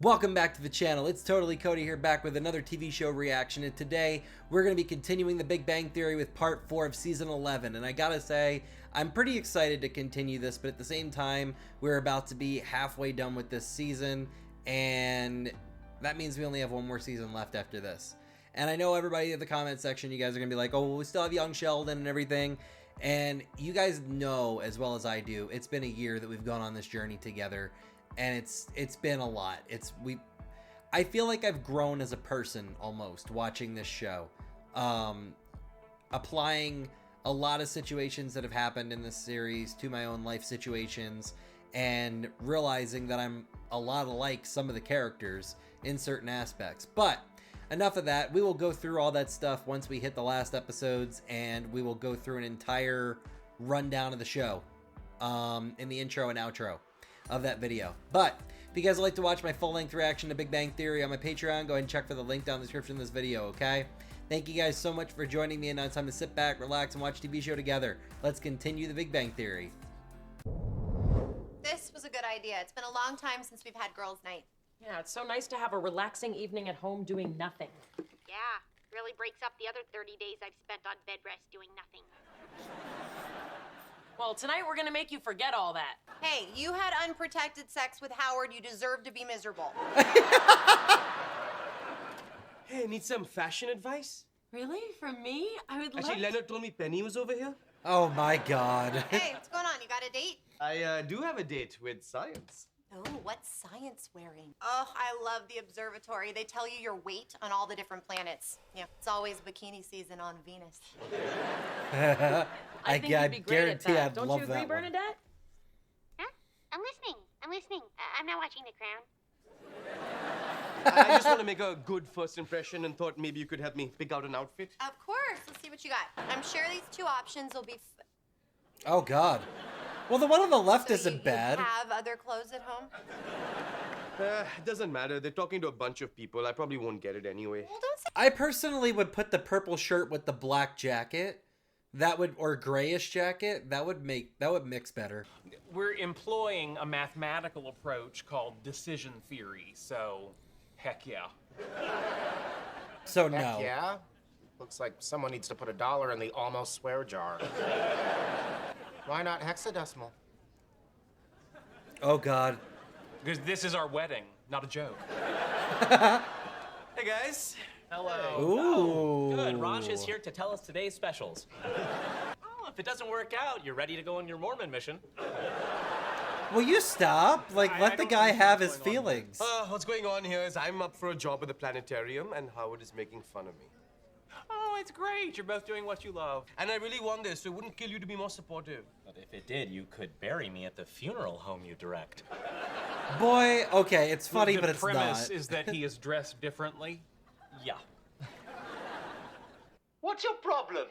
Welcome back to the channel. It's Totally Cody here, back with another TV show reaction, and today we're going to be continuing The Big Bang Theory with part 4 of season 11. And I gotta say, I'm pretty excited to continue this, but at the same time, we're about to be halfway done with this season, and that means we only have one more season left after this. And I know everybody in the comment section, you guys are going to be like, oh, well, we still have young Sheldon and everything. And you guys know as well as I do, it's been a year that we've gone on this journey together. And it's been a lot. I feel like I've grown as a person almost watching this show, applying a lot of situations that have happened in this series to my own life situations, and realizing that I'm a lot like some of the characters in certain aspects. But enough of that. We will go through all that stuff once we hit the last episodes, and we will go through an entire rundown of the show in the intro and outro of that video. But if you guys would like to watch my full-length reaction to Big Bang Theory on my Patreon, go ahead and check for the link down in the description of this video, okay? Thank you guys so much for joining me, and now it's time to sit back, relax, and watch a TV show together. Let's continue The Big Bang Theory. This was a good idea. It's been a long time since we've had girls' night. Yeah, it's so nice to have a relaxing evening at home doing nothing. Yeah, really breaks up the other 30 days I've spent on bed rest doing nothing. Well, tonight we're gonna make you forget all that. Hey, you had unprotected sex with Howard. You deserve to be miserable. Hey, need some fashion advice? Really? From me? I would love Actually, Leonard told me Penny was over here. Oh my god. Hey, what's going on? You got a date? I do have a date with science. Oh, what's science wearing? Oh, I love the observatory. They tell you your weight on all the different planets. Yeah, it's always bikini season on Venus. I think you'd be great at guarantee that. I'd Don't love you agree, that one. Bernadette? Huh? I'm listening. I'm not watching The Crown. I just want to make a good first impression and thought maybe you could help me pick out an outfit. Of course. Let's see what you got. I'm sure these two options will be... Oh god. Well, the one on the left So isn't you bad. have other clothes at home? It doesn't matter. They're talking to a bunch of people. I probably won't get it anyway. Well, don't say... I personally would put the purple shirt with the black jacket. That would, or grayish jacket. That would mix better. We're employing a mathematical approach called decision theory, so heck yeah. So Heck no. yeah. Looks like someone needs to put $1 in the almost swear jar. Why not hexadecimal? Oh god. Because this is our wedding, not a joke. Hey, guys. Hello. Ooh. Oh, good. Raj is here to tell us today's specials. Oh, if it doesn't work out, you're ready to go on your Mormon mission. Will you stop? Like, I let the don't guy understand have what's his going on. feelings. What's going on here is I'm up for a job at the planetarium, and Howard is making fun of me. Oh, it's great. You're both doing what you love. And I really want this, so it wouldn't kill you to be more supportive. But if it did, you could bury me at the funeral home you direct. Boy, okay, it's funny, the but it's premise not. is that he is dressed differently. Yeah. What's your problem?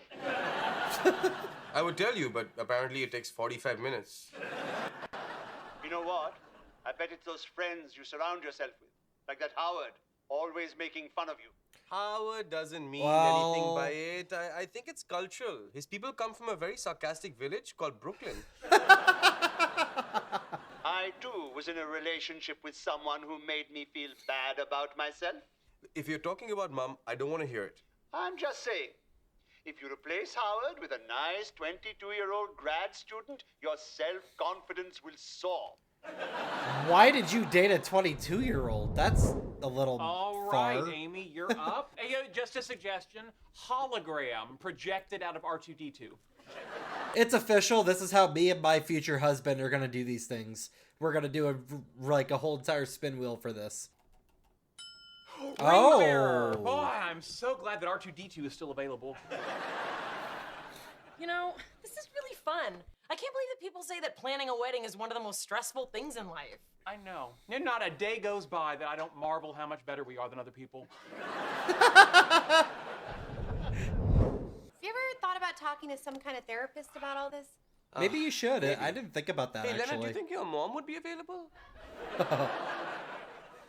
I would tell you, but apparently it takes 45 minutes. You know what? I bet it's those friends you surround yourself with. Like that Howard, always making fun of you. Howard doesn't mean Well- anything by it. I think it's cultural. His people come from a very sarcastic village called Brooklyn. I, too, was in a relationship with someone who made me feel bad about myself. If you're talking about Mom, I don't want to hear it. I'm just saying, if you replace Howard with a nice 22-year-old grad student, your self-confidence will soar. Why did you date a 22-year-old? That's a little All far. right, Amy, you're up. Hey, just a suggestion. Hologram projected out of R2-D2. It's official. This is how me and my future husband are gonna do these things. We're gonna do a whole entire spin wheel for this. Ring bearer. Boy, I'm so glad that R2-D2 is still available. You know, this is really fun. I can't believe that people say that planning a wedding is one of the most stressful things in life. I know. And not a day goes by that I don't marvel how much better we are than other people. Have you ever thought about talking to some kind of therapist about all this? Maybe you should. maybe. I didn't think about that, Hey, Leonard, do actually. you think your mom would be available?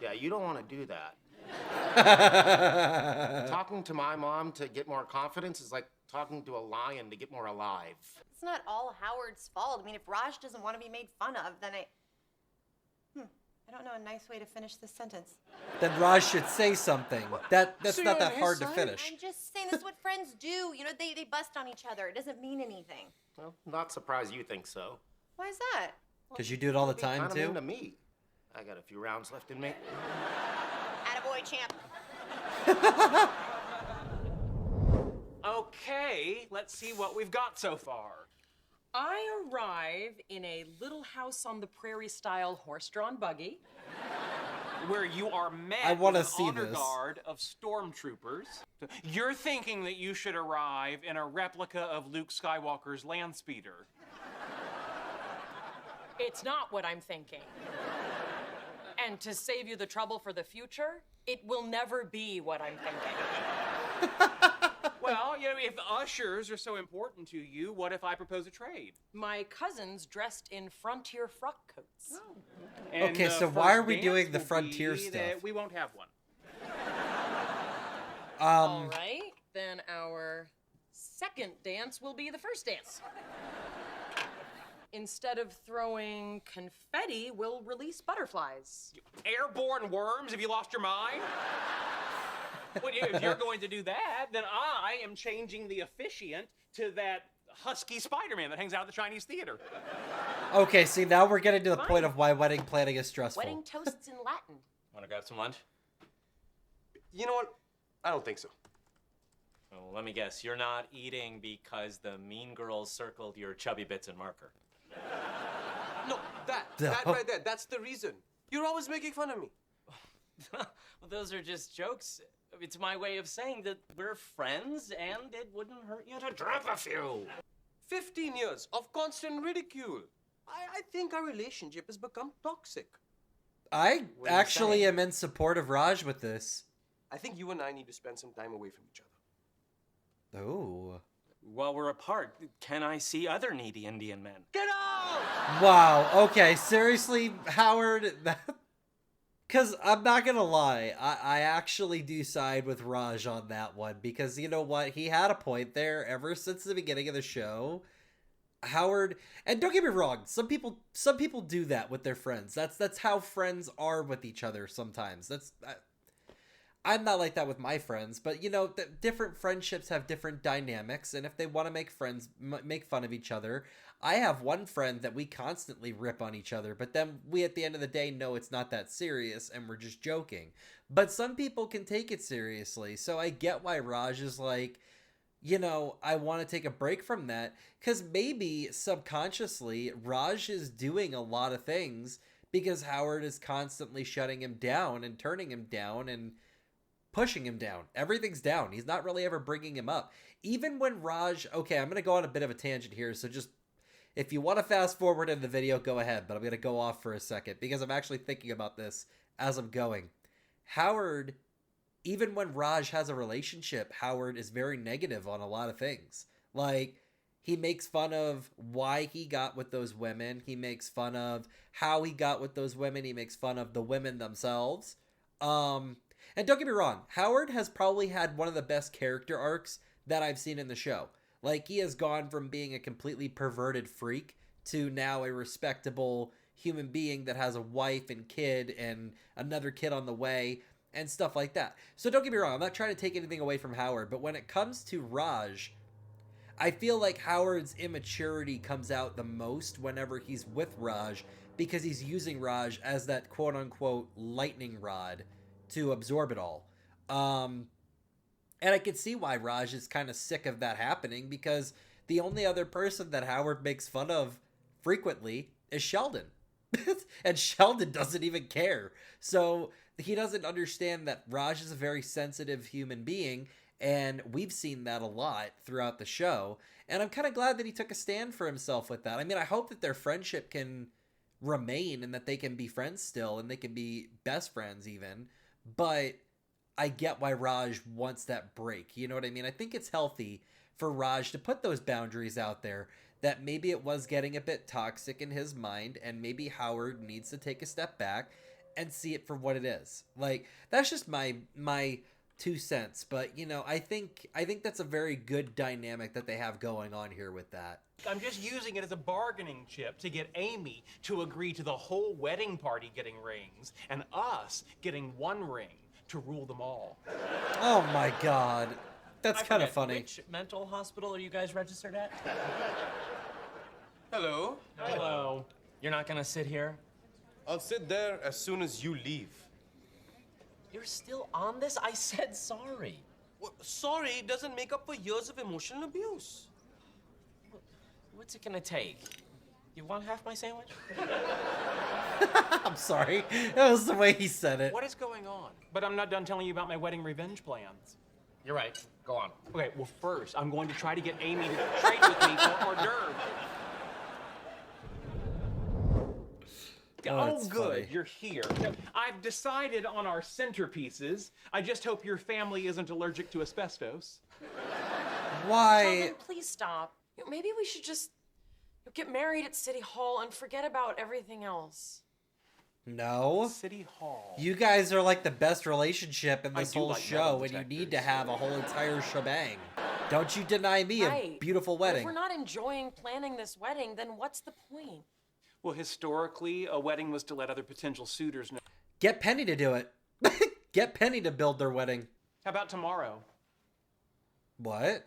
Yeah, you don't want to do that. Talking to my mom to get more confidence is like talking to a lion to get more alive. It's not all Howard's fault. I mean, if Raj doesn't want to be made fun of, then I I don't know a nice way to finish this sentence. Then Raj should say something. That's So not you're on that his hard to side? finish. I'm just saying this is what friends do. You know, they bust on each other. It doesn't mean anything. Well, not surprised you think so. Why is that? Because you do it all the time, Kinda mean to too? me. I got a few rounds left in me. Attaboy, champ. Okay, let's see what we've got so far. I arrive in a little house on the prairie style horse-drawn buggy. Where you are met I wanna with an see honor this. guard of stormtroopers. You're thinking that you should arrive in a replica of Luke Skywalker's land speeder. It's not what I'm thinking. And to save you the trouble for the future, it will never be what I'm thinking. Well, you know, if ushers are so important to you, what if I propose a trade? My cousin's dressed in frontier frock coats. And Okay, the so why are first we dance doing the will frontier be that stuff? we won't have one. All right, then our second dance will be the first dance. Instead of throwing confetti, we'll release butterflies. Airborne worms? Have you lost your mind? Well, if you're going to do that, then I am changing the officiant to that husky Spider-Man that hangs out at the Chinese theater. Okay, see, now we're getting to the point of why wedding planning is stressful. Wedding toasts in Latin. Want to grab some lunch? You know what? I don't think so. Well, let me guess. You're not eating because the mean girls circled your chubby bits in marker. No, that No. right there, that's the reason. You're always making fun of me. Well, those are just jokes. It's my way of saying that we're friends and it wouldn't hurt you to drop a few. 15 years of constant ridicule. I think our relationship has become toxic. I What are you actually saying? am in support of Raj with this. I think you and I need to spend some time away from each other. Oh. While we're apart, can I see other needy Indian men? Get out! Wow. Okay, seriously, Howard? Because I'm not going to lie, I actually do side with Raj on that one. Because you know what? He had a point there ever since the beginning of the show. Howard, and don't get me wrong, some people do that with their friends. That's how friends are with each other sometimes. I'm not like that with my friends, but you know, different friendships have different dynamics, and if they want to make make fun of each other, I have one friend that we constantly rip on each other, but then we at the end of the day know it's not that serious and we're just joking. But some people can take it seriously, so I get why Raj is like, you know, I want to take a break from that, because maybe subconsciously Raj is doing a lot of things because Howard is constantly shutting him down and turning him down and pushing him down. Everything's down. He's not really ever bringing him up. Even when Raj, okay, I'm going to go on a bit of a tangent here, so just, if you want to fast forward in the video, go ahead, but I'm going to go off for a second because I'm actually thinking about this as I'm going. Howard, even when Raj has a relationship, Howard is very negative on a lot of things. Like, he makes fun of why he got with those women. He makes fun of how he got with those women. He makes fun of the women themselves. And don't get me wrong, Howard has probably had one of the best character arcs that I've seen in the show. Like, he has gone from being a completely perverted freak to now a respectable human being that has a wife and kid and another kid on the way and stuff like that. So don't get me wrong, I'm not trying to take anything away from Howard, but when it comes to Raj, I feel like Howard's immaturity comes out the most whenever he's with Raj, because he's using Raj as that quote-unquote lightning rod to absorb it all. And I can see why Raj is kind of sick of that happening, because the only other person that Howard makes fun of frequently is Sheldon. And Sheldon doesn't even care. So he doesn't understand that Raj is a very sensitive human being, and we've seen that a lot throughout the show. And I'm kind of glad that he took a stand for himself with that. I mean, I hope that their friendship can remain and that they can be friends still and they can be best friends even. But I get why Raj wants that break. You know what I mean? I think it's healthy for Raj to put those boundaries out there, that maybe it was getting a bit toxic in his mind, and maybe Howard needs to take a step back and see it for what it is. Like, that's just my 2 cents, but you know, I think that's a very good dynamic that they have going on here with that. I'm just using it as a bargaining chip to get Amy to agree to the whole wedding party getting rings and us getting one ring to rule them all. Oh my God. That's kind of funny. Which mental hospital are you guys registered at? Hello. Hello. You're not gonna sit here? I'll sit there as soon as you leave. You're still on this? I said sorry. Well, sorry doesn't make up for years of emotional abuse. What's it gonna take? You want half my sandwich? I'm sorry. That was the way he said it. What is going on? But I'm not done telling you about my wedding revenge plans. You're right. Go on. Okay, well, first, I'm going to try to get Amy to trade with me for hors d'oeuvres. Oh, that's good. funny. You're here. I've decided on our centerpieces. I just hope your family isn't allergic to asbestos. Why? Sheldon, please stop. Maybe we should just get married at City Hall and forget about everything else. No. City Hall. You guys are like the best relationship in this do whole like show, metal and you need to detectors. have a whole entire shebang. Don't you deny me a Right. beautiful But wedding. if we're not enjoying planning this wedding, then what's the point? Well, historically, a wedding was to let other potential suitors know. Get Penny to do it. Get Penny to build their wedding. How about tomorrow? What?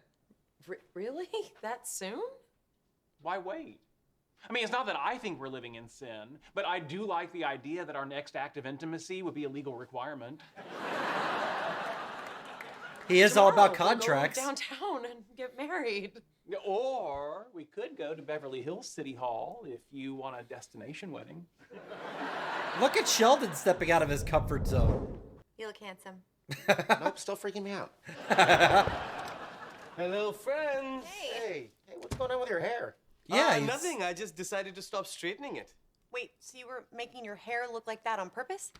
Really? That soon? Why wait? I mean, it's not that I think we're living in sin, but I do like the idea that our next act of intimacy would be a legal requirement. He is all about Tomorrow, we'll go contracts. downtown and get married. Or we could go to Beverly Hills City Hall if you want a destination wedding. Look at Sheldon stepping out of his comfort zone. You look handsome. Nope, still freaking me out. Hello, friends. Hey, what's going on with your hair? Yeah, he's- Nothing. I just decided to stop straightening it. Wait, so you were making your hair look like that on purpose?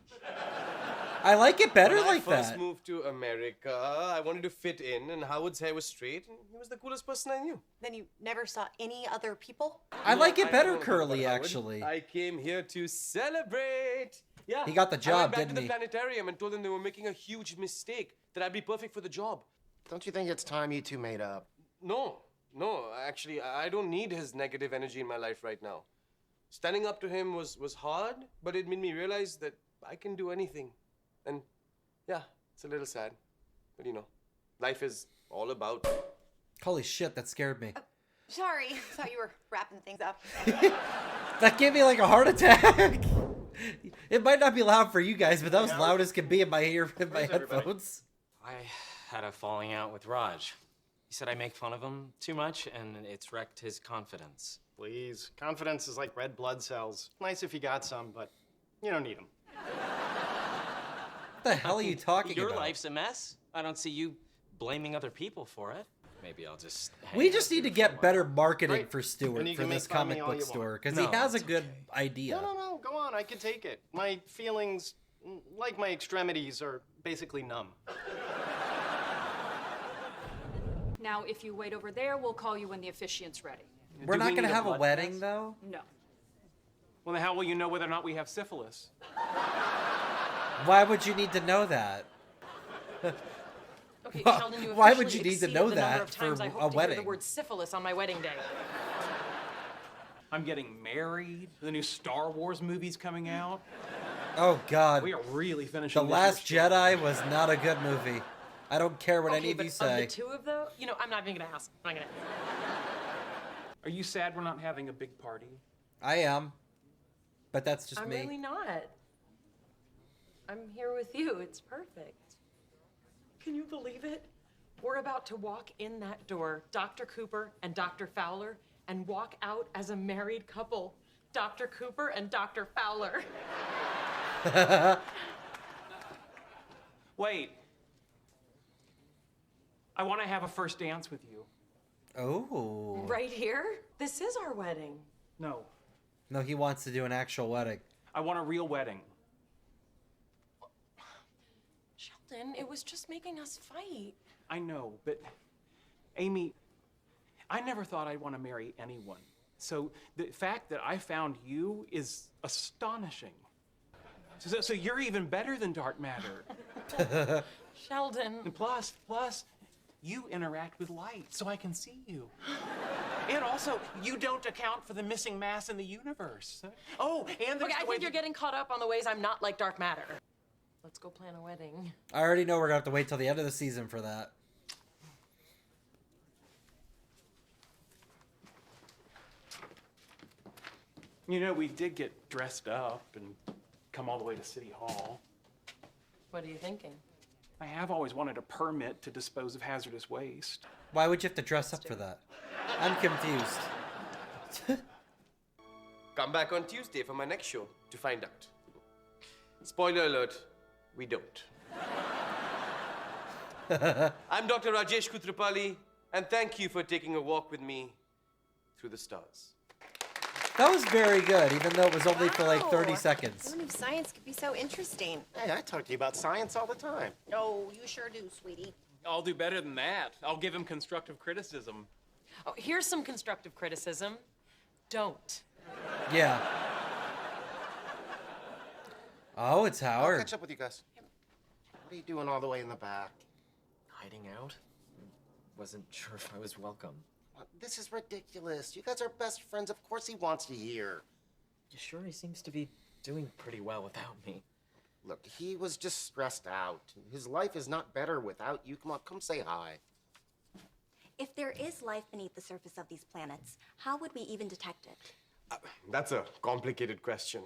I like it better When like I first that. moved to America, I wanted to fit in, and Howard's hair was straight, and he was the coolest person I knew. Then you never saw any other people? I like it better don't know curly, about Howard. actually. I came here to celebrate. Yeah. He got the I job, went back didn't to he? the planetarium and told them they were making a huge mistake, that I'd be perfect for the job. Don't you think it's time you two made up? No, actually, I don't need his negative energy in my life right now. Standing up to him was hard, but it made me realize that I can do anything. And yeah, it's a little sad, but you know, life is all about. Holy shit, that scared me. Sorry, thought you were wrapping things up. That gave me like a heart attack. It might not be loud for you guys, but that was loud as can be in my ear, in my headphones. I had a falling out with Raj. He said I make fun of him too much, and it's wrecked his confidence. Please. Confidence is like red blood cells. Nice if you got some, but you don't need them. What the hell are you talking Your about? life's a mess. I don't see you blaming other people for it. Maybe I'll just. We just need to get better marketing Right. for And Stewart you for can this make fun of me comic all book you store want. because No, he has a it's good idea. No, go on. I can take it. My feelings, like my extremities, are basically numb. Now, if you wait over there, we'll call you when the officiant's ready. We're Do not we going to need have a blood wedding, test? though. No. Well, then how will you know whether or not we have syphilis? Why would you need to know that? Okay, Why- Sheldon, you why would officially you need to exceeded know the that number of times for I a hope to hear wedding? the word syphilis on my wedding day. I'm getting married. The new Star Wars movie's coming out. Oh, God. We are really finishing The this Last year strong. Jedi was not a good movie. I don't care what any of but you of say. the two of those, I'm not even gonna ask. I'm not gonna. Are you sad we're not having a big party? I am. But that's just I'm me. really not. I'm here with you. It's perfect. Can you believe it? We're about to walk in that door, Dr. Cooper and Dr. Fowler, and walk out as a married couple, Dr. Cooper and Dr. Fowler. Wait. I want to have a first dance with you. Oh. Right here? This is our wedding. No, No, he wants to do an actual wedding. I want a real wedding. Sheldon, it was just making us fight. I know, but Amy, I never thought I'd want to marry anyone. So the fact that I found you is astonishing. So you're even better than dark matter. Sheldon. And plus, you interact with light, so I can see you. And also, you don't account for the missing mass in the universe. Oh, and there's Okay, I the way think you're getting caught up on the ways I'm not like dark matter. Let's go plan a wedding. I already know we're gonna have to wait till the end of the season for that. You know, we did get dressed up and come all the way to City Hall. What are you thinking? I have always wanted a permit to dispose of hazardous waste. Why would you have to dress up for that? I'm confused. Come back on Tuesday for my next show to find out. Spoiler alert, we don't. I'm Dr. Rajesh Koothrappali, and thank you for taking a walk with me through the stars. That was very good, even though it was only for like 30 seconds. Who knew science could be so interesting? Hey, I talk to you about science all the time. Oh, you sure do, sweetie. I'll do better than that. I'll give him constructive criticism. Oh, here's some constructive criticism. Don't. Yeah. Oh, it's I'll Howard. catch up with you guys. What are you doing all the way in the back? Hiding out? Wasn't sure if I was welcome. This is ridiculous. You guys are best friends. Of course he wants you here. You sure he seems to be doing pretty well without me? Look, he was just stressed out. His life is not better without you. Come on, come say hi. If there is life beneath the surface of these planets, how would we even detect it? That's a complicated question.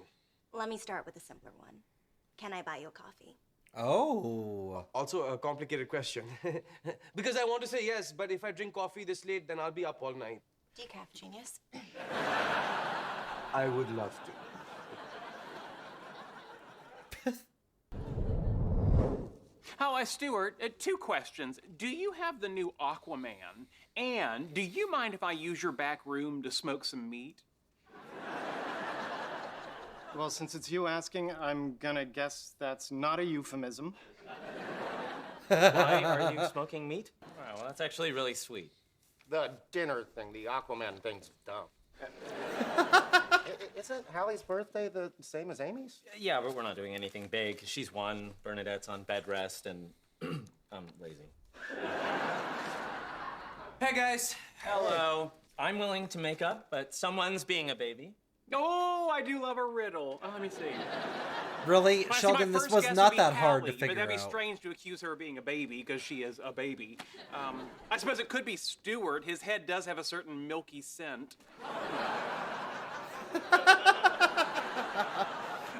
Let me start with a simpler one. Can I buy you a coffee? Oh. Also a complicated question. Because I want to say yes, but if I drink coffee this late, then I'll be up all night. Decaf genius. I would love to. Hi, Stuart. 2 questions. Do you have the new Aquaman? And do you mind if I use your back room to smoke some meat? Well, since it's you asking, I'm gonna guess that's not a euphemism. Why are you smoking meat? Oh, well, that's actually really sweet. The dinner thing, the Aquaman thing's dumb. Isn't Hallie's birthday the same as Amy's? Yeah, but we're not doing anything big. She's 1, Bernadette's on bed rest, and I'm lazy. Hey, guys. Hello. I'm willing to make up, but someone's being a baby. Oh, I do love a riddle. Let me see. Really? Well, see, Sheldon, my this first was guess not would be that hard to Callie, figure but that'd be out. strange to accuse her of being a baby, because she is a baby. I suppose it could be Stuart. His head does have a certain milky scent.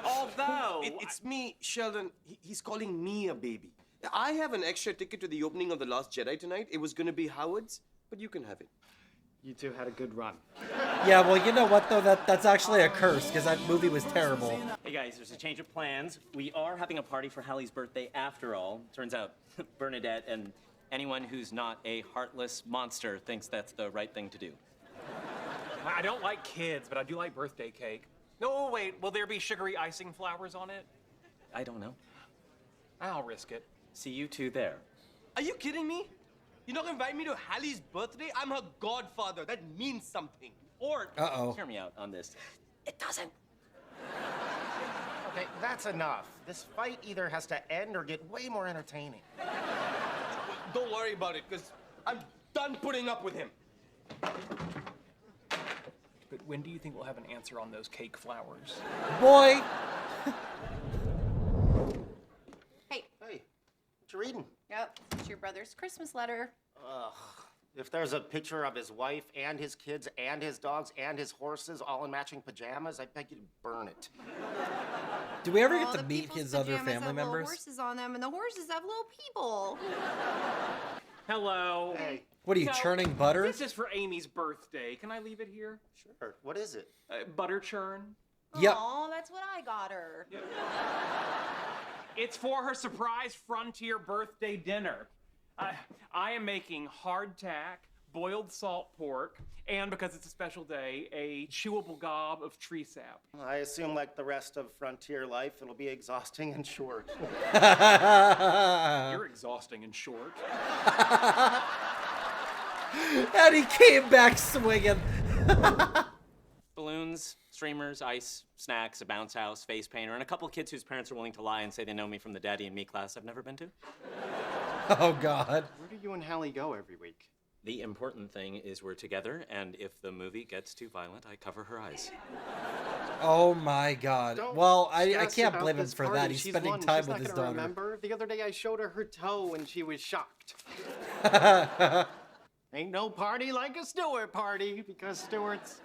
Although... It's me, Sheldon. He's calling me a baby. I have an extra ticket to the opening of The Last Jedi tonight. It was going to be Howard's, but you can have it. You two had a good run. Yeah, well, you know what, though? That's actually a curse, because that movie was terrible. Hey guys, there's a change of plans. We are having a party for Hallie's birthday after all. Turns out Bernadette and anyone who's not a heartless monster thinks that's the right thing to do. I don't like kids, but I do like birthday cake. No, wait, will there be sugary icing flowers on it? I don't know. I'll risk it. See you two there. Are you kidding me? You're not gonna invite me to Hallie's birthday? I'm her godfather. That means something. Or, Uh-oh. hear me out on this. It doesn't. Okay, that's enough. This fight either has to end or get way more entertaining. Don't worry about it, because I'm done putting up with him. But when do you think we'll have an answer on those cake flowers? Boy! Hey. Hey, what you reading? Yep, it's your brother's Christmas letter. Ugh. If there's a picture of his wife and his kids and his dogs and his horses all in matching pajamas, I beg you to burn it. Do we ever Oh, get to the meet people's his other pajamas family have little members? horses on them, and the horses have little people. Hello. Hey. What are you, churning butter? This is for Amy's birthday. Can I leave it here? Sure. What is it? Butter churn. Yep. Aw, that's what I got her. It's for her surprise frontier birthday dinner. I am making hardtack, boiled salt pork, and because it's a special day, a chewable gob of tree sap. I assume, like the rest of frontier life, it'll be exhausting and short. You're exhausting and short. And he came back swinging. Balloons balloons, streamers, ice, snacks, a bounce house, face painter, and a couple of kids whose parents are willing to lie and say they know me from the Daddy and Me class I've never been to. Oh, God. Where do you and Hallie go every week? The important thing is we're together, and if the movie gets too violent, I cover her eyes. Oh, my God. Don't well, I stress can't about blame him this for party. that. He's She's spending won. time She's with not his gonna daughter. Remember? The other day I showed her her toe and she was shocked. Ain't no party like a Stewart party, because Stewart's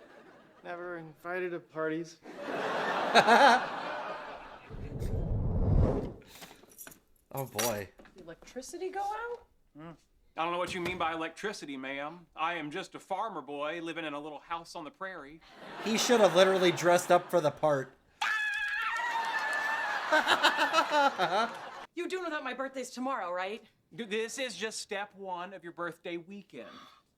never invited to parties. Oh, boy. The electricity go out? I don't know what you mean by electricity, ma'am. I am just a farmer boy living in a little house on the prairie. He should have literally dressed up for the part. You do know that my birthday's tomorrow, right? This is just step one of your birthday weekend.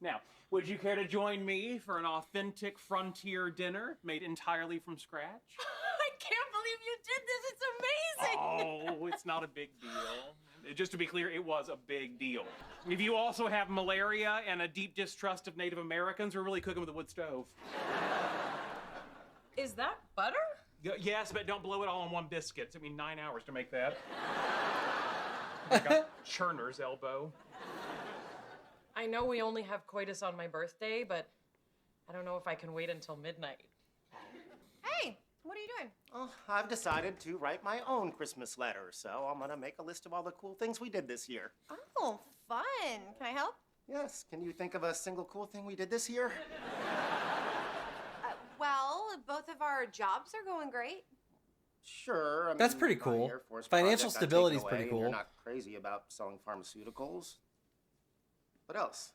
Now, would you care to join me for an authentic frontier dinner made entirely from scratch? I can't believe you did this. It's amazing. Oh, it's not a big deal. Just to be clear, it was a big deal. If you also have malaria and a deep distrust of Native Americans, we're really cooking with a wood stove. Is that butter? Yes, but don't blow it all on one biscuit. It took me 9 hours to make that. I got Churner's elbow. I know we only have coitus on my birthday, but I don't know if I can wait until midnight. Hey, what are you doing? Oh, I've decided to write my own Christmas letter, so I'm gonna make a list of all the cool things we did this year. Oh, fun. Can I help? Yes, can you think of a single cool thing we did this year? Well, both of our jobs are going great. Sure. That's pretty cool. Air Force Financial project got stability is taken pretty away, cool. and You're not crazy about selling pharmaceuticals. What else?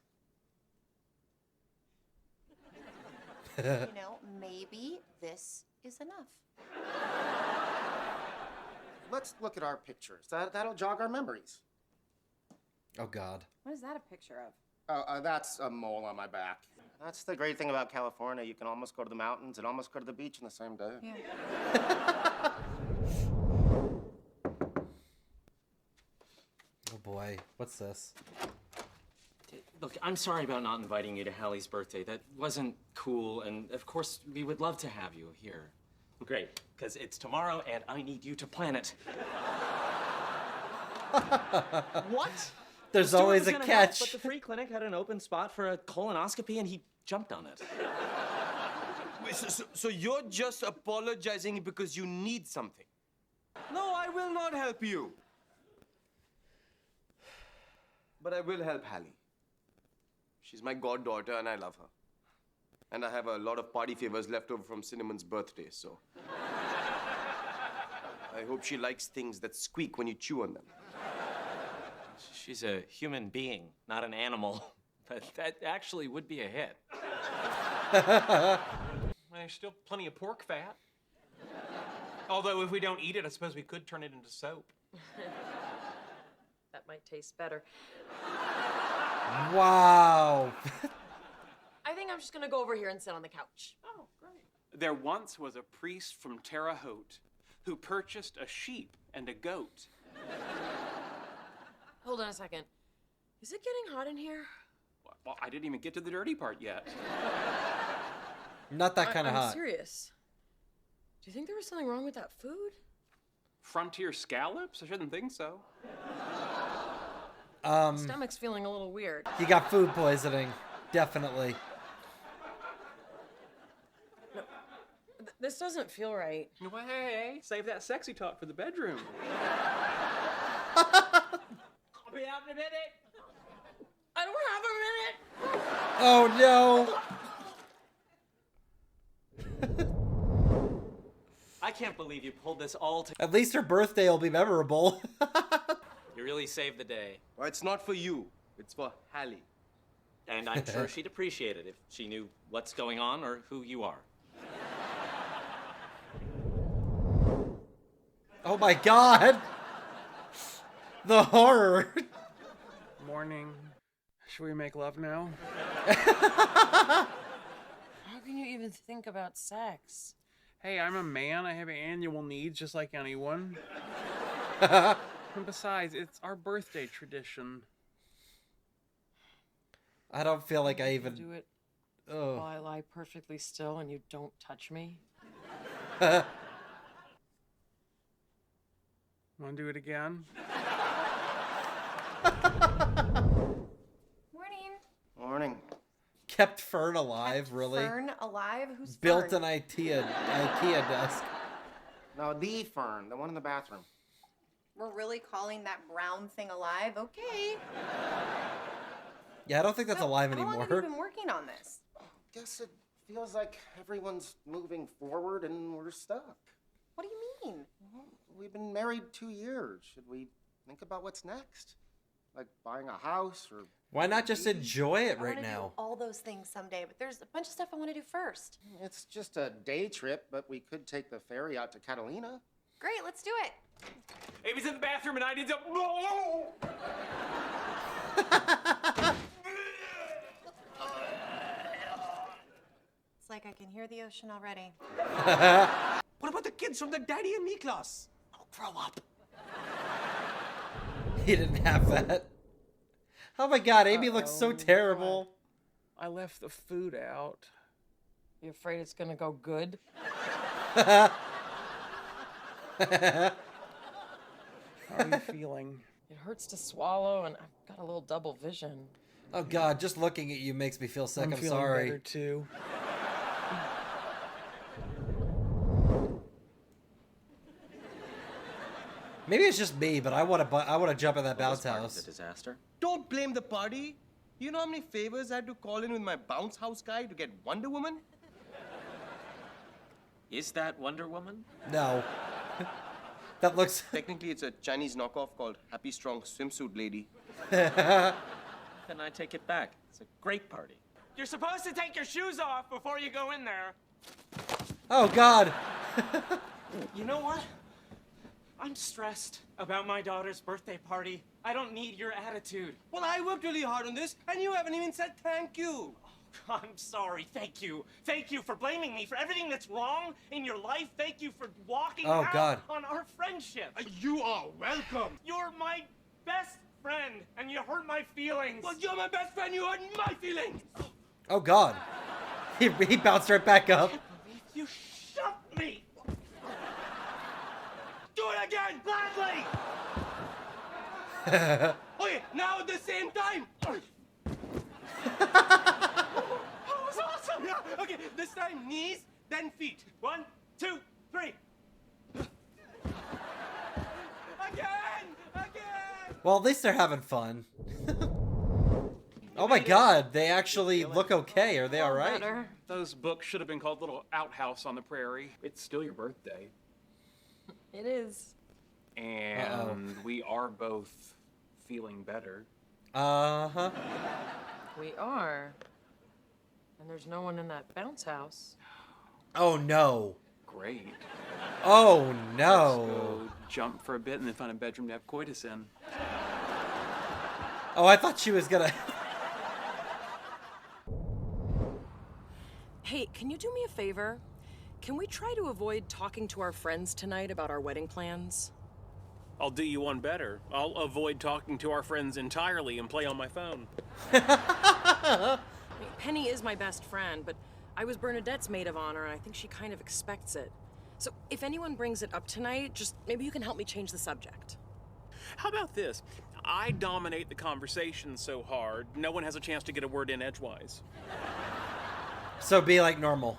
You know, maybe this is enough. Let's look at our pictures. That'll jog our memories. Oh, God. What is that a picture of? That's a mole on my back. That's the great thing about California. You can almost go to the mountains and almost go to the beach in the same day. Yeah. Oh, boy. What's this? Look, I'm sorry about not inviting you to Hallie's birthday. That wasn't cool, and of course, we would love to have you here. Great, because it's tomorrow, and I need you to plan it. What? There's Stuart always was a gonna catch. help, but the free clinic had an open spot for a colonoscopy, and he jumped on it. Wait, so you're just apologizing because you need something? No, I will not help you. But I will help Hallie. She's my goddaughter and I love her. And I have a lot of party favors left over from Cinnamon's birthday, so... I hope she likes things that squeak when you chew on them. She's a human being, not an animal. But that actually would be a hit. There's still plenty of pork fat. Although if we don't eat it, I suppose we could turn it into soap. That might taste better. Wow. I think I'm just gonna go over here and sit on the couch. Oh, great. There once was a priest from Terre Haute who purchased a sheep and a goat. Hold on a second. Is it getting hot in here? Well, I didn't even get to the dirty part yet. Not that kind of hot. I'm serious. Do you think there was something wrong with that food? Frontier scallops? I shouldn't think so. Stomach's feeling a little weird. He got food poisoning. Definitely. No, this doesn't feel right. Well, hey, save that sexy talk for the bedroom. I'll be out in a minute. I don't have a minute. Oh, no. I can't believe you pulled this all together. At least her birthday will be memorable. You really saved the day. Well, it's not for you. It's for Hallie. And I'm sure she'd appreciate it if she knew what's going on or who you are. Oh, my God. The horror. Morning. Should we make love now? How can you even think about sex? Hey, I'm a man. I have annual needs just like anyone. And besides, it's our birthday tradition. I don't feel like I Do even... it. Oh. While I lie perfectly still and you don't touch me? Want to do it again? Morning. Morning. Kept Fern alive, really? Fern alive? Who's Built Fern? an IKEA desk. No, the Fern, the one in the bathroom. We're really calling that brown thing alive? Okay. Yeah, I don't think that's alive How long anymore. have you been working on this? Guess it feels like everyone's moving forward and we're stuck. What do you mean? Well, we've been married 2 years. Should we think about what's next? Like buying a house or... Why not just enjoy it I right wanna now? do all those things someday, but there's a bunch of stuff I want to do first. It's just a day trip, but we could take the ferry out to Catalina. Great, let's do it. Amy's in the bathroom and I need to. It's like I can hear the ocean already. What about the kids from the Daddy and Me class? Oh, grow up. He didn't have that. Oh my god, Amy looks so terrible. I left the food out. You afraid it's gonna go good? How are you feeling? It hurts to swallow, and I've got a little double vision. Oh god, just looking at you makes me feel sick. I'm feeling sorry. better too. Maybe it's just me, but I want to jump in that bounce house. The disaster. Don't blame the party. You know how many favors I had to call in with my bounce house guy to get Wonder Woman? Is that Wonder Woman? No. That looks... Technically, it's a Chinese knockoff called Happy Strong Swimsuit Lady. Then I take it back. It's a great party. You're supposed to take your shoes off before you go in there. Oh god. You know what? I'm stressed about my daughter's birthday party. I don't need your attitude. Well, I worked really hard on this, and you haven't even said thank you. I'm sorry. Thank you. Thank you for blaming me for everything that's wrong in your life. Thank you for walking Oh, out God. on our friendship. You are welcome. You're my best friend, and you hurt my feelings. Well, you're my best friend. You hurt my feelings. Oh god. He bounced right back up. You shoved me. Do it again, gladly. Okay, now at the same time. That was awesome. Yeah, okay, this time knees, then feet. 1, 2, 3. Again. Well, at least they're having fun. Oh my god, they actually look okay. Are they alright? Those books should have been called Little Outhouse on the Prairie. It's still your birthday. It is. And we are both feeling better. Uh-huh. We are. And there's no one in that bounce house. Oh no. Great. Oh Let's no. go jump for a bit and then find a bedroom to have coitus in. Oh, I thought she was gonna... Hey, can you do me a favor? Can we try to avoid talking to our friends tonight about our wedding plans? I'll do you one better. I'll avoid talking to our friends entirely and play on my phone. I mean, Penny is my best friend, but I was Bernadette's maid of honor, and I think she kind of expects it. So if anyone brings it up tonight, just maybe you can help me change the subject. How about this? I dominate the conversation so hard, no one has a chance to get a word in edgewise. So be like normal.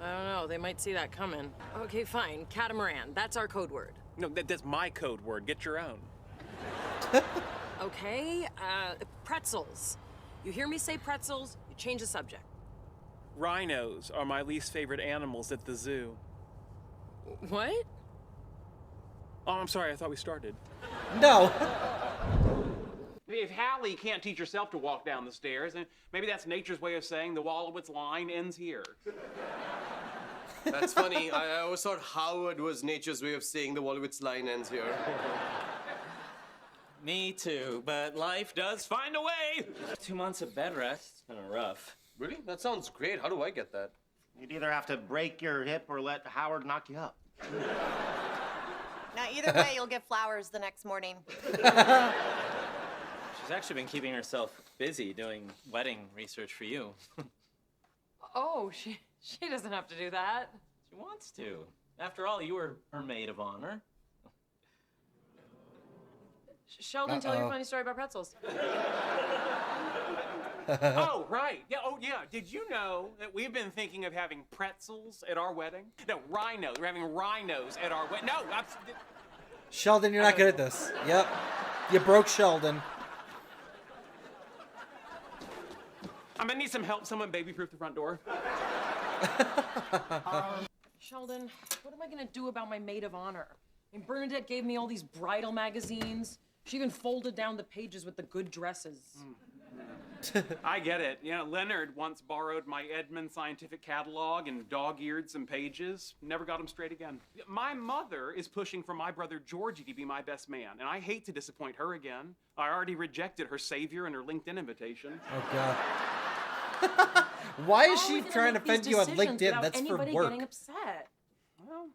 I don't know, they might see that coming. Okay, fine, catamaran, that's our code word. No, that's my code word. Get your own. Okay, pretzels. You hear me say pretzels, you change the subject. Rhinos are my least favorite animals at the zoo. What? Oh, I'm sorry, I thought we started. No. If Hallie can't teach herself to walk down the stairs, then maybe that's nature's way of saying the Wolowitz line ends here. That's funny. I always thought Howard was nature's way of saying the Wolowitz line ends here. Me too, but life does find a way. 2 months of bed rest. It's kind of rough. Really? That sounds great. How do I get that? You'd either have to break your hip or let Howard knock you up. Now, either way, you'll get flowers the next morning. She's actually been keeping herself busy doing wedding research for you. Oh, she doesn't have to do that. She wants to. After all, you were her maid of honor. Sheldon, tell your funny story about pretzels. Oh, right. Yeah. Oh, yeah. Did you know that we've been thinking of having pretzels at our wedding? No, rhinos. We're having rhinos at our wedding. No, Sheldon, you're not good at this. Yep. You broke Sheldon. I'm gonna need some help. Someone baby-proof the front door. Sheldon, what am I gonna do about my maid of honor? I mean, Bernadette gave me all these bridal magazines. She even folded down the pages with the good dresses. I get it. You know, Leonard once borrowed my Edmund scientific catalog and dog-eared some pages. Never got them straight again. My mother is pushing for my brother Georgie to be my best man, and I hate to disappoint her again. I already rejected her savior and her LinkedIn invitation. Oh, God. Why is she trying to offend you on LinkedIn? That's for work. Getting upset. Well,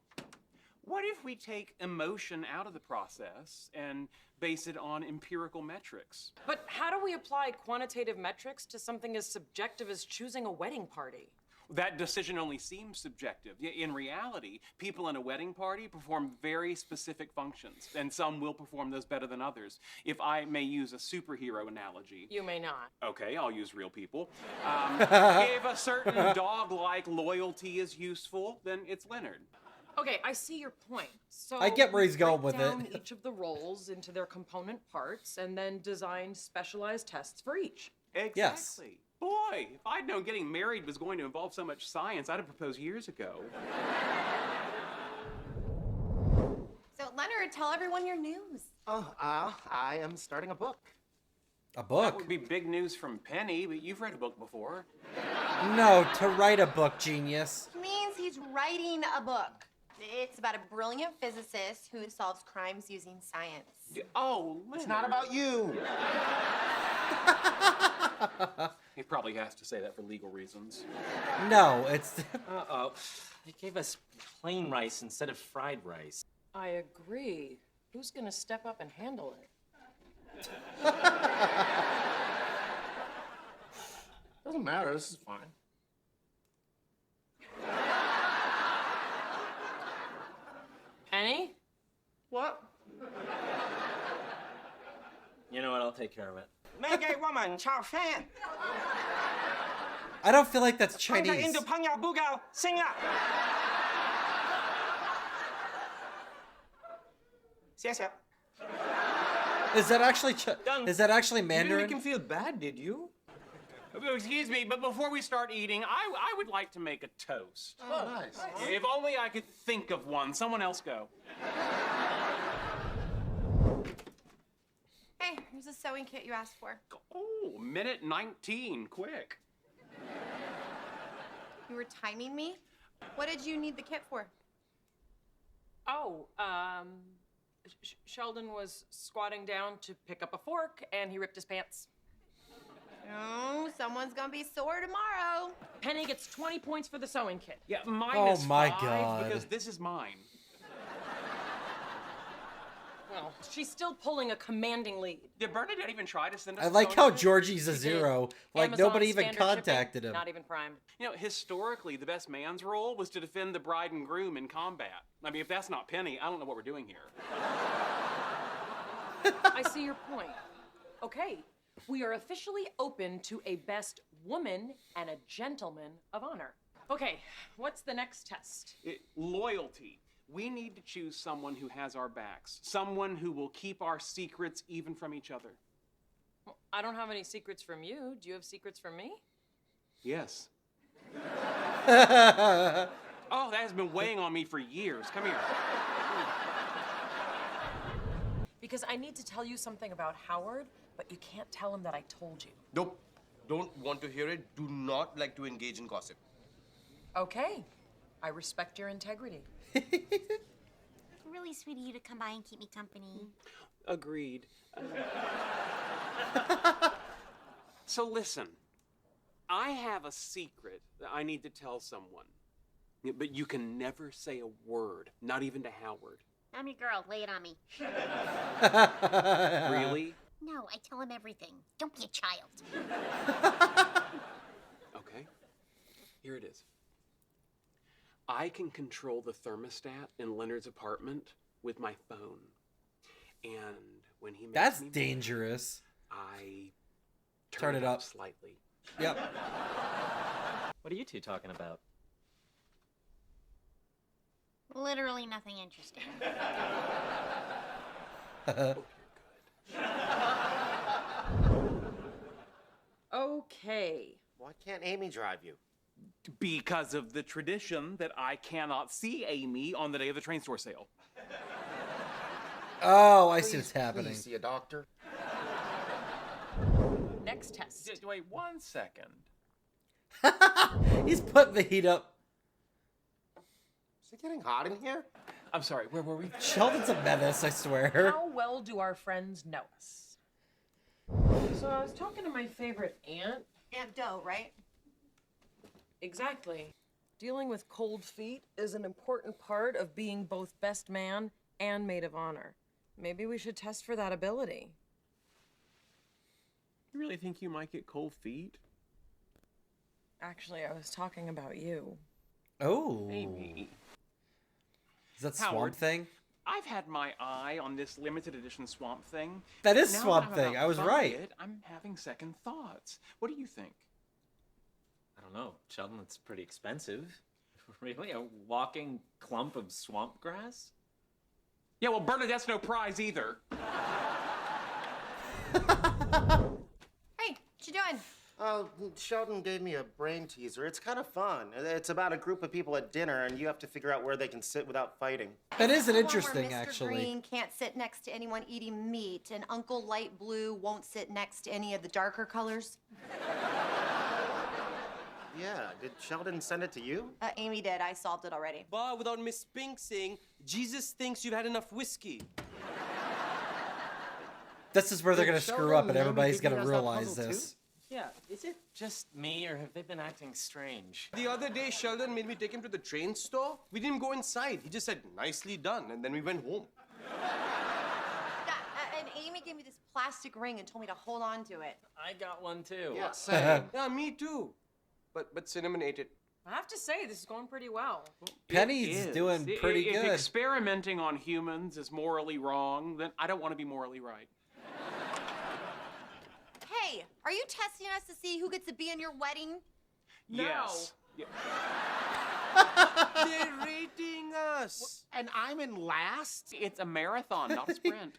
what if we take emotion out of the process and base it on empirical metrics? But how do we apply quantitative metrics to something as subjective as choosing a wedding party? That decision only seems subjective. In reality, people in a wedding party perform very specific functions, and some will perform those better than others. If I may use a superhero analogy. You may not. Okay, I'll use real people. If a certain dog-like loyalty is useful, then it's Leonard. Okay, I see your point. So I get where he's going with break down it. each of the roles into their component parts and then design specialized tests for each. Exactly. Yes. Boy, if I'd known getting married was going to involve so much science, I'd have proposed years ago. So, Leonard, tell everyone your news. Oh, I am starting a book. A book? That would be big news from Penny, but you've read a book before. No, to write a book, genius. Means he's writing a book. It's about a brilliant physicist who solves crimes using science. Oh, Leonard. It's not about you. He probably has to say that for legal reasons. No, it's... Uh-oh. They gave us plain rice instead of fried rice. I agree. Who's gonna step up and handle it? Doesn't matter, this is fine. Penny? What? You know what? I'll take care of it. I don't feel like that's Chinese. Is that actually Mandarin? You didn't make him feel bad, did you? Excuse me, but before we start eating, I would like to make a toast. Oh, nice. If only I could think of one. Someone else go. Hey, here's a sewing kit you asked for. Oh, minute 19, quick. You were timing me? What did you need the kit for? Oh, Sheldon was squatting down to pick up a fork and he ripped his pants. Oh, someone's gonna be sore tomorrow. Penny gets 20 points for the sewing kit. Yeah, minus Oh my 5 God. because this is mine. Well, she's still pulling a commanding lead. Did Bernadette even try to send us I a like sewing how kit? Georgie's a zero. Like, Amazon nobody even standard shipping, contacted him. Not even Prime. You know, historically, the best man's role was to defend the bride and groom in combat. I mean, if that's not Penny, I don't know what we're doing here. I see your point. Okay, we are officially open to a best woman and a gentleman of honor. Okay, what's the next test? Loyalty. We need to choose someone who has our backs. Someone who will keep our secrets even from each other. Well, I don't have any secrets from you. Do you have secrets from me? Yes. Oh, that has been weighing on me for years. Come here. Because I need to tell you something about Howard, but you can't tell him that I told you. Nope. Don't want to hear it. Do not like to engage in gossip. Okay. I respect your integrity. Really sweet of you to come by and keep me company. Agreed. So listen, I have a secret that I need to tell someone. But you can never say a word, not even to Howard. I'm your girl. Lay it on me. Really? No, I tell him everything. Don't be a child. Okay. Here it is. I can control the thermostat in Leonard's apartment with my phone. And when he makes That's me dangerous. I Turn it up slightly. Yep. What are you two talking about? Literally nothing interesting. Okay. Why can't Amy drive you? Because of the tradition that I cannot see Amy on the day of the train store sale. Oh, I see what's happening. Please see a doctor. Next test. Wait 1 second. He's putting the heat up. Is it getting hot in here? I'm sorry, where were we? Sheldon's a menace, I swear. How well do our friends know us? So I was talking to my favorite aunt. Aunt Doe, right? Exactly. Dealing with cold feet is an important part of being both best man and maid of honor. Maybe we should test for that ability. You really think you might get cold feet? Actually, I was talking about you. Oh. Amy. Is that Howard, Swamp Thing? I've had my eye on this limited edition Swamp Thing. That is Now Swamp I'm Thing. about I was to buy right. it, I'm having second thoughts. What do you think? I don't know, Sheldon, it's pretty expensive. Really? A walking clump of swamp grass? Yeah, well, Bernadette's no prize either. Hey, what you doing? Sheldon gave me a brain teaser. It's kind of fun. It's about a group of people at dinner, and you have to figure out where they can sit without fighting. That is an The one interesting, where Mr. actually. Green can't sit next to anyone eating meat, and Uncle Light Blue won't sit next to any of the darker colors. Yeah, did Sheldon send it to you? Amy did. I solved it already. But without Miss Pink saying, Jesus thinks you've had enough whiskey. This is where they're going to screw up, and everybody's going to does that realize puzzle this. Yeah, is it just me, or have they been acting strange? The other day, Sheldon made me take him to the train store. We didn't go inside. He just said, nicely done, and then we went home. And Amy gave me this plastic ring and told me to hold on to it. I got one too. Yeah, same. Yeah, me too. But Cinnamon ate it. I have to say, this is going pretty well. Penny's doing pretty If good. experimenting on humans is morally wrong, then I don't want to be morally right. Hey, are you testing us to see who gets to be in your wedding? No. Yes. Yeah. They're rating us. And I'm in last? It's a marathon, not a sprint.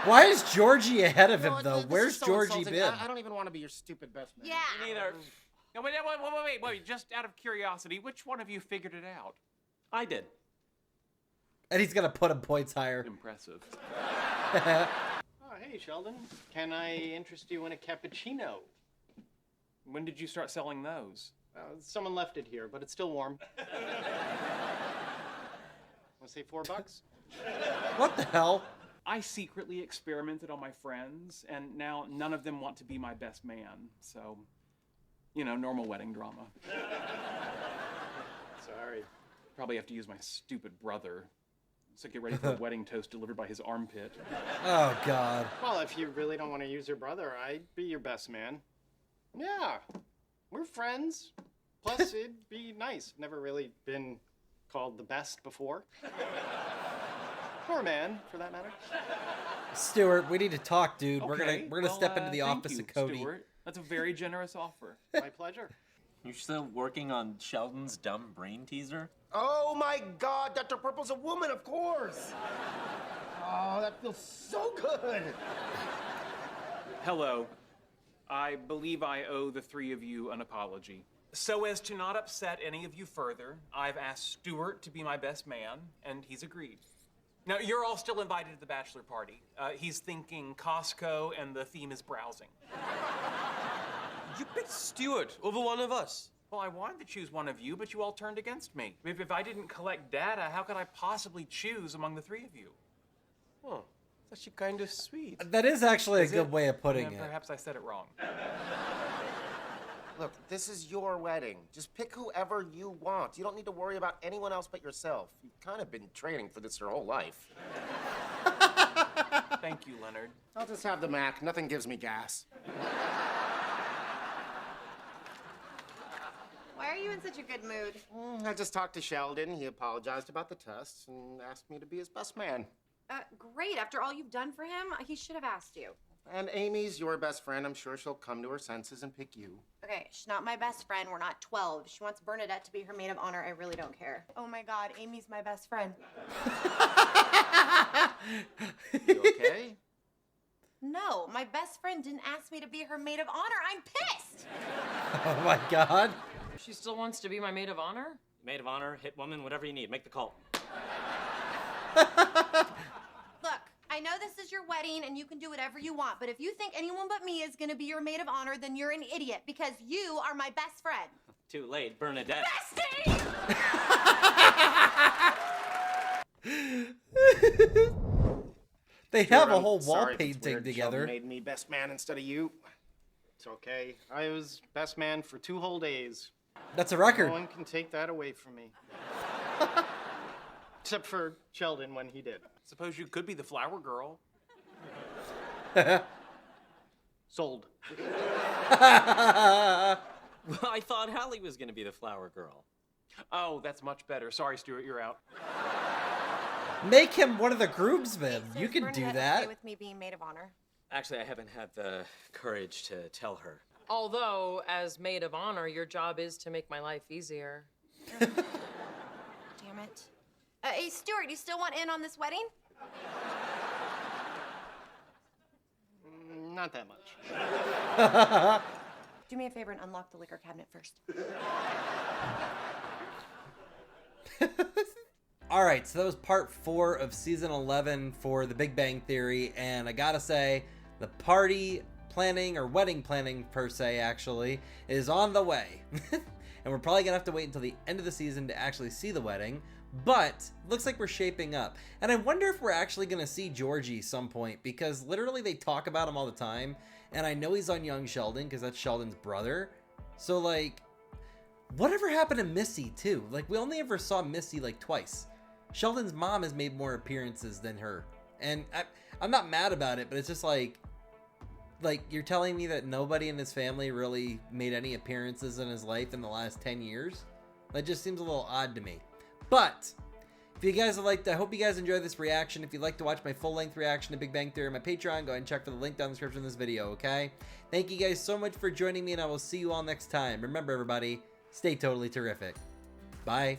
Why is Georgie ahead of him, No, though? this Where's is so Georgie insulting. been? I don't even want to be your stupid best man. Yeah. Neither. No, wait. Just out of curiosity, which one of you figured it out? I did. And he's going to put him points higher. Impressive. Oh, hey, Sheldon. Can I interest you in a cappuccino? When did you start selling those? Someone left it here, but it's still warm. Want to say $4? What the hell? I secretly experimented on my friends, and now none of them want to be my best man. So, you know, normal wedding drama. Sorry. Probably have to use my stupid brother. So get ready for a wedding toast delivered by his armpit. Oh, God. Well, if you really don't want to use your brother, I'd be your best man. Yeah, we're friends. Plus, it'd be nice. Never really been called the best before. Or man, for that matter. Stuart, we need to talk, dude. Okay, We're gonna step into the thank office you, of Cody. Stuart. That's a very generous offer. My pleasure. You're still working on Sheldon's dumb brain teaser? Oh my God, Dr. Purple's a woman, of course. Oh, that feels so good. Hello. I believe I owe the three of you an apology. So as to not upset any of you further, I've asked Stuart to be my best man, and he's agreed. Now, you're all still invited to the bachelor party. He's thinking Costco, and the theme is browsing. You picked Stuart over one of us. Well, I wanted to choose one of you, but you all turned against me. If I didn't collect data, how could I possibly choose among the three of you? Oh, that's actually kind of sweet. That is actually a good it? way of putting Yeah, it. Perhaps I said it wrong. Look, this is your wedding. Just pick whoever you want. You don't need to worry about anyone else but yourself. You've kind of been training for this your whole life. Thank you, Leonard. I'll just have the Mac. Nothing gives me gas. Why are you in such a good mood? I just talked to Sheldon. He apologized about the tests and asked me to be his best man. Great. After all you've done for him, he should have asked you. And Amy's your best friend. I'm sure she'll come to her senses and pick you. Okay, she's not my best friend. We're not 12. She wants Bernadette to be her maid of honor. I really don't care. Oh my God, Amy's my best friend. You okay? No, my best friend didn't ask me to be her maid of honor. I'm pissed. Oh my God. She still wants to be my maid of honor? Maid of honor, hit woman, whatever you need. Make the call. Look, I know this is your wedding and you can do whatever you want, but if you think anyone but me is gonna be your maid of honor, then you're an idiot because you are my best friend. Too late, Bernadette. They Sure, have a I'm whole wall sorry if it's painting weird together. Sheldon made me best man instead of you. It's okay. I was best man for 2 whole days. That's a record. No one can take that away from me. Except for Sheldon when he did. Suppose you could be the flower girl. Sold. Well, I thought Hallie was going to be the flower girl. Oh, that's much better. Sorry, Stuart, you're out. Make him one of the groomsmen. So You is can do Bernadette that. okay with me being maid of honor? Actually, I haven't had the courage to tell her. Although, as maid of honor, your job is to make my life easier. Damn it. Hey, Stuart, you still want in on this wedding? Not that much. Do me a favor and unlock the liquor cabinet first. All right, so that was part 4 of season 11 for The Big Bang Theory, and I gotta say, the party planning, or wedding planning per se, actually, is on the way. And we're probably gonna have to wait until the end of the season to actually see the wedding, but looks like we're shaping up. And I wonder if we're actually gonna see Georgie some point, because literally they talk about him all the time, and I know he's on young Sheldon, because that's Sheldon's brother. So, like, whatever happened to Missy, too? Like, we only ever saw Missy, like, twice. Sheldon's mom has made more appearances than her. And I'm not mad about it, but it's just like, you're telling me that nobody in his family really made any appearances in his life in the last 10 years? That just seems a little odd to me. But if you guys liked, I hope you guys enjoyed this reaction. If you'd like to watch my full-length reaction to Big Bang Theory on my Patreon, go ahead and check for the link down in the description of this video, okay? Thank you guys so much for joining me, and I will see you all next time. Remember, everybody, stay totally terrific. Bye.